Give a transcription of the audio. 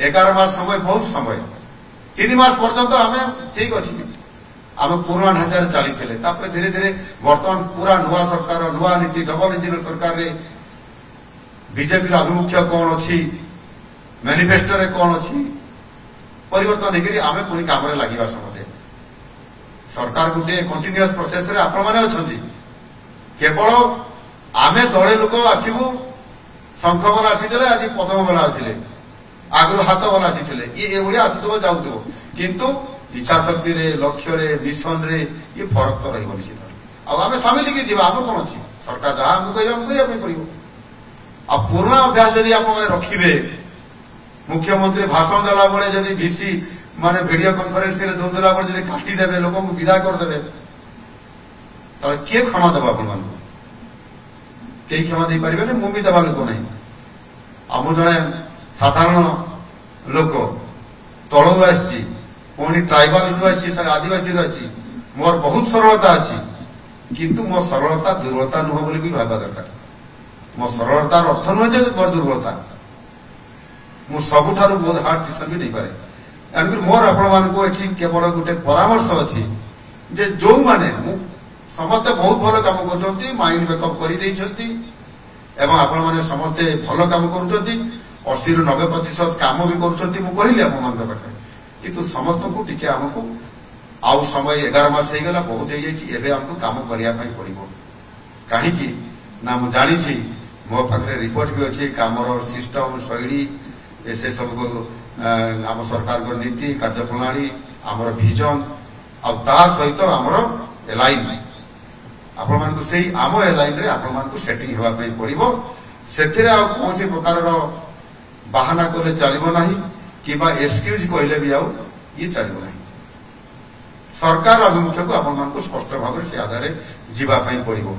11 मास समय बहुत समय 3 मास पर्यंत आम ठीक अच्छी आम पुराना ढांचार चली धीरे धीरे बर्तमान पूरा नुआ सरकार नुआ नीति डबल इंजिन सरकार बीजेपी आभिमुख्य कौन अच्छी मैनिफेस्टो रे कौन अच्छी परिवर्तन होकर आम पुणी काम लगे समझे सरकार गोटे कंटिन्यूअस प्रोसेस रे आपण माने अछंती केवल आमे दले लोक आसीबू शंख वाला आसीले आज पदम वाला आसिले आगु हाथ वाला आसीले ये भलिया आसुथबो जाउथबो किंतु इच्छा शक्ति रे लक्ष्य रे मिशन रे ये फरक तो रही निश्चित आ आमे शामिल की जीवा हम कोन अछि सरकार जहा हम करिया पड़िबो आ पुराना अभ्यास यदि आप रखिबे मुख्यमंत्री भाषण देला बेले यदि भिसी माने वीडियो कॉन्फ्रेंस रे दोदला पर यदि काटी देबे लोगों को विदा कर देबे तर के क्षमा देबा अपन मान के क्षमा दे परिबे ने मुमी देबा लोक नहीं आम जने साधारण लोक तळो आसी कोनी ट्राइबल आसी आदिवासी आसी मोर बहुत सरलता अछि किंतु मो सरलता दुर्बलता नुह बोली भी भाबा दरकार मो सरलतार अर्थ नुह जे मोर दुर्बलता मु सबुठारु बहुत हार्ड डिसीजन भी नहीं पारे एणुकर मोर आपण मान को एठी केवल गोटे परामर्श अछि जे जो माने समस्त बहुत भलो काम करछंती माइंड बैकअप करि दैछंती एवं आपण माने समस्त भलो काम करूछंती 80 रु 90% काम भी करूछंती मु कहिली आपण मान पाखे किंतु समस्त को टिके हमको आउ समय 11 मास हे गेला बहुत हे जाईची एबे हमको काम करिया पई पड़िबो काहे कि ना मु जानि छी मो पाखरे रिपोर्ट भी अछि कामर सिस्टम शैली ऐसे सब को आम सरकार को नीति कार्यप्रणाली आमर विजन आ सहित आमर एलाइन आपण मान से आम एलाइन रे आपण मान को सेटिंग हेबा पई पड़िबो सेथिरे आ कोनसी प्रकार रो बहाना कोले चलिबो नाही किबा एक्सक्यूज कहले भी आउ ये चलिबो नाही सरकार अभिमुख्य को आपण मान को स्पष्ट भाव से आधार जीवा पई पड़िबो।